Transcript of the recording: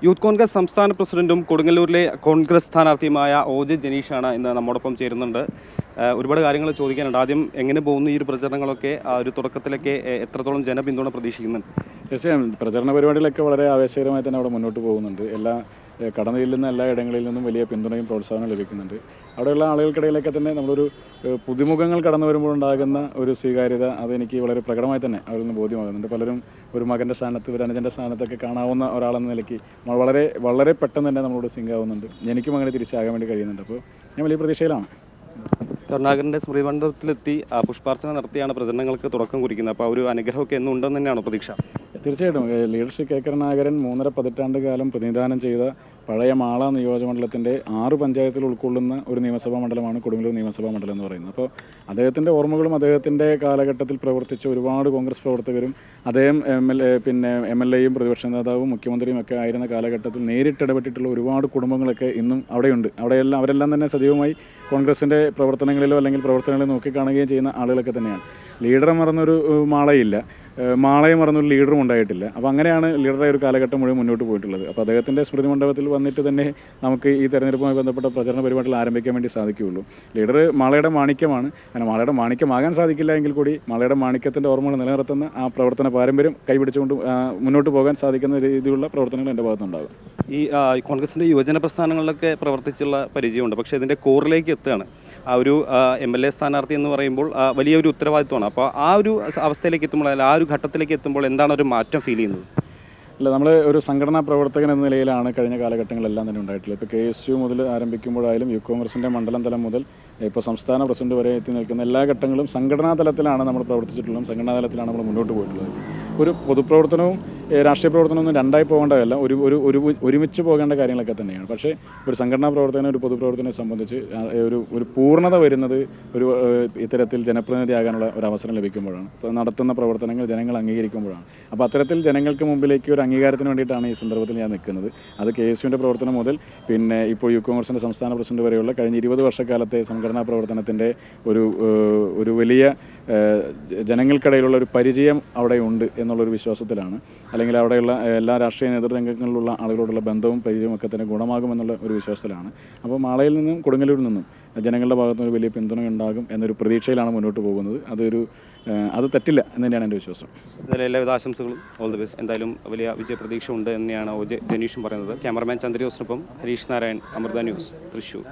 Youth Congress സംസ്ഥാന പ്രസിഡന്റും കൊടുങ്ങല്ലൂരിലെ Congress സ്ഥാനാർത്ഥിയുമായ OJ ജനീഷാണ് ഇന്ന് നമ്മോടൊപ്പം ചേരുന്നുണ്ട്. ഒരുപാട് കാര്യങ്ങൾ ചോദിക്കാനുണ്ട്. ആദ്യം എങ്ങനെ പോകുന്നു ഈ ഒരു പ്രചരണങ്ങളൊക്കെ, ഒരു തുടക്കത്തിലൊക്കെ എത്രത്തോളം ജനപിന്തുണ പ്രതീക്ഷിക്കുന്നുണ്ട്? തീർച്ചയായും പ്രചരണ പരിപാടികളൊക്കെ വളരെ ആവേശകരമായി തന്നെ അവിടെ മുന്നോട്ട് പോകുന്നുണ്ട്. കടന്നു ചെല്ലുന്ന എല്ലാ ഇടങ്ങളിൽ നിന്നും വലിയ പിന്തുണയും പ്രോത്സാഹനവും ലഭിക്കുന്നുണ്ട്. അവിടെയുള്ള ആളുകൾക്കിടയിലൊക്കെ തന്നെ നമ്മളൊരു പുതുമുഖങ്ങൾ കടന്നു വരുമ്പോൾ ഉണ്ടാകുന്ന ഒരു സ്വീകാര്യത അതെനിക്ക് വളരെ പ്രകടമായി തന്നെ അവരിൽ നിന്ന് ബോധ്യമാകുന്നുണ്ട്. പലരും ഒരു മകൻ്റെ സ്ഥാനത്ത്, ഒരു അനുജൻ്റെ സ്ഥാനത്തൊക്കെ കാണാവുന്ന ഒരാളെന്ന നിലയ്ക്ക് വളരെ വളരെ പെട്ടെന്ന് തന്നെ നമ്മളോട് സിങ്ക് ആവുന്നുണ്ട്. എനിക്കും അങ്ങനെ തിരിച്ചാകാൻ വേണ്ടി കഴിയുന്നുണ്ട്. അപ്പോൾ ഞാൻ വലിയ പ്രതീക്ഷയിലാണ്. കരുണാകരൻ്റെ സ്മൃതി മണ്ഡപത്തിലെത്തി പുഷ്പാർച്ചന നടത്തിയാണ് പ്രചരണങ്ങൾക്ക് തുടക്കം കുറിക്കുന്നത്. അപ്പോൾ ഒരു അനുഗ്രഹമൊക്കെ എന്നും ഉണ്ടെന്ന് തന്നെയാണോ പ്രതീക്ഷ? തീർച്ചയായിട്ടും ലീഡർഷിപ്പ് കരുണാകരൻ 3.5 പതിറ്റാണ്ട് കാലം പ്രതിനിധാനം ചെയ്ത പഴയ മാള നിയോജകമണ്ഡലത്തിൻ്റെ 6 പഞ്ചായത്തിൽ ഉൾക്കൊള്ളുന്ന ഒരു നിയമസഭാ മണ്ഡലമാണ് കൊടുങ്ങല്ലൂർ നിയമസഭാ മണ്ഡലം എന്ന് പറയുന്നത്. അപ്പോൾ അദ്ദേഹത്തിൻ്റെ ഓർമ്മകളും അദ്ദേഹത്തിൻ്റെ കാലഘട്ടത്തിൽ പ്രവർത്തിച്ച ഒരുപാട് കോൺഗ്രസ് പ്രവർത്തകരും അദ്ദേഹം MLA യും പ്രതിപക്ഷ നേതാവും മുഖ്യമന്ത്രിയും ഒക്കെ ആയിരുന്ന കാലഘട്ടത്തിൽ നേരിട്ടിടപെട്ടിട്ടുള്ള ഒരുപാട് കുടുംബങ്ങളൊക്കെ ഇന്നും അവിടെയുണ്ട്. അവരെല്ലാം തന്നെ സജീവമായി കോൺഗ്രസിൻ്റെ പ്രവർത്തനങ്ങളിലോ അല്ലെങ്കിൽ പ്രവർത്തനങ്ങളിലോ നോക്കിക്കാണുകയും ചെയ്യുന്ന ആളുകളൊക്കെ തന്നെയാണ്. ലീഡറെ മറന്നൊരു മാളയില്ല, മാളയെ മറന്നൊരു ലീഡറും ഉണ്ടായിട്ടില്ല. അപ്പോൾ അങ്ങനെയാണ് ലീഡറുടെ ഒരു കാലഘട്ടം മുഴുവൻ മുന്നോട്ട് പോയിട്ടുള്ളത്. അപ്പോൾ അദ്ദേഹത്തിൻ്റെ സ്മൃതി മണ്ഡപത്തിൽ വന്നിട്ട് തന്നെ നമുക്ക് ഈ തെരഞ്ഞെടുപ്പുമായി ബന്ധപ്പെട്ട പ്രചരണ പരിപാടികൾ ആരംഭിക്കാൻ വേണ്ടി സാധിക്കുകയുള്ളൂ. ലീഡർ മാളയുടെ മാണിക്യമാണ്. അങ്ങനെ മാളയുടെ മാണിക്യമാകാൻ സാധിക്കില്ല എങ്കിൽ കൂടി മാളയുടെ മാണിക്യത്തിൻ്റെ ഓർമ്മകൾ നിലനിർത്തുന്ന ആ പ്രവർത്തന പാരമ്പര്യം കൈപിടിച്ചുകൊണ്ട് മുന്നോട്ട് പോകാൻ സാധിക്കുന്ന രീതിയിലുള്ള പ്രവർത്തനങ്ങൾ എൻ്റെ ഭാഗത്തുണ്ടാകും. ഈ കോൺഗ്രസിൻ്റെ യുവജന പ്രസ്ഥാനങ്ങളിലൊക്കെ പ്രവർത്തിച്ചുള്ള പരിചയമുണ്ട്. പക്ഷേ ഇതിൻ്റെ കോറിലേക്ക് എത്തുകയാണ്. ആ ഒരു MLA സ്ഥാനാർത്ഥി എന്ന് പറയുമ്പോൾ വലിയൊരു ഉത്തരവാദിത്വമാണ്. അപ്പോൾ ആ ഒരു അവസ്ഥയിലേക്ക് എത്തുമ്പോൾ, അല്ലെങ്കിൽ ആ ഒരു ഘട്ടത്തിലേക്ക് എത്തുമ്പോൾ എന്താണ് ഒരു മാറ്റം ഫീൽ ചെയ്യുന്നത്? അല്ല, നമ്മൾ ഒരു സംഘടനാ പ്രവർത്തകൻ എന്ന നിലയിലാണ് കഴിഞ്ഞ കാലഘട്ടങ്ങളെല്ലാം തന്നെ ഉണ്ടായിട്ടുള്ളത്. ഇപ്പോൾ KSU മുതൽ ആരംഭിക്കുമ്പോഴായാലും യൂത്ത് കോൺഗ്രസിൻ്റെ മണ്ഡലം തലം മുതൽ ഇപ്പോൾ സംസ്ഥാന പ്രസിഡന്റ് വരെ എത്തി നിൽക്കുന്ന എല്ലാ ഘട്ടങ്ങളും സംഘടനാ തലത്തിലാണ് നമ്മൾ പ്രവർത്തിച്ചിട്ടുള്ളതും, സംഘടനാ തലത്തിലാണ് നമ്മൾ മുന്നോട്ട് പോയിട്ടുള്ളത്. ഒരു പൊതുപ്രവർത്തനവും രാഷ്ട്രീയ പ്രവർത്തനമൊന്നും രണ്ടായി പോകേണ്ടതല്ല, ഒരുമിച്ച് പോകേണ്ട കാര്യങ്ങളൊക്കെ തന്നെയാണ്. പക്ഷേ ഒരു സംഘടനാ പ്രവർത്തനം, ഒരു പൊതുപ്രവർത്തനത്തെ സംബന്ധിച്ച് ഒരു പൂർണ്ണത വരുന്നത് ഇത്തരത്തിൽ ജനപ്രതിനിധിയാകാനുള്ള ഒരു അവസരം ലഭിക്കുമ്പോഴാണ്, നടത്തുന്ന പ്രവർത്തനങ്ങൾ ജനങ്ങൾ അംഗീകരിക്കുമ്പോഴാണ്. അപ്പോൾ അത്തരത്തിൽ ജനങ്ങൾക്ക് മുമ്പിലേക്ക് ഒരു അംഗീകാരത്തിന് വേണ്ടിയിട്ടാണ് ഈ സന്ദർഭത്തിൽ ഞാൻ നിൽക്കുന്നത്. അത് KSUവിൻ്റെ പ്രവർത്തനം മുതൽ ഇപ്പോൾ യൂത്ത് കോൺഗ്രസിൻ്റെ സംസ്ഥാന പ്രസിഡന്റ് വരെയുള്ള കഴിഞ്ഞ 20 വർഷക്കാലത്തെ സംഘടനാ പ്രവർത്തനത്തിൻ്റെ ഒരു വലിയ ജനങ്ങൾക്കിടയിലുള്ള ഒരു പരിചയം അവിടെ ഉണ്ട് എന്നുള്ളൊരു വിശ്വാസത്തിലാണ്. അല്ലെങ്കിൽ അവിടെയുള്ള എല്ലാ രാഷ്ട്രീയ നേതൃരംഗങ്ങളിലുള്ള ആളുകളോടുള്ള ബന്ധവും പരിചയവും ഒക്കെ തന്നെ ഗുണമാകുമെന്നുള്ള ഒരു വിശ്വാസത്തിലാണ്. അപ്പോൾ മാളയിൽ നിന്നും കൊടുങ്ങല്ലൂരിൽ നിന്നും ജനങ്ങളുടെ ഭാഗത്തുനിന്ന് വലിയ പിന്തുണ ഉണ്ടാകും എന്നൊരു പ്രതീക്ഷയിലാണ് മുന്നോട്ട് പോകുന്നത്. അത് തെറ്റില്ല എന്ന് തന്നെയാണ് എൻ്റെ വിശ്വാസം. എന്തായാലും എല്ലാവിധ ആശംസകളും, ഓൾ ദി ബെസ്റ്റ്. എന്തായാലും വലിയ വിജയപ്രതീക്ഷ ഉണ്ട് തന്നെയാണ് OJ ജനീഷും പറയുന്നത്. ക്യാമറമാൻ ചന്ദ്രയോസിനൊപ്പം ഹരീഷ് നാരായൺ, അമൃത ന്യൂസ്, തൃശ്ശൂർ.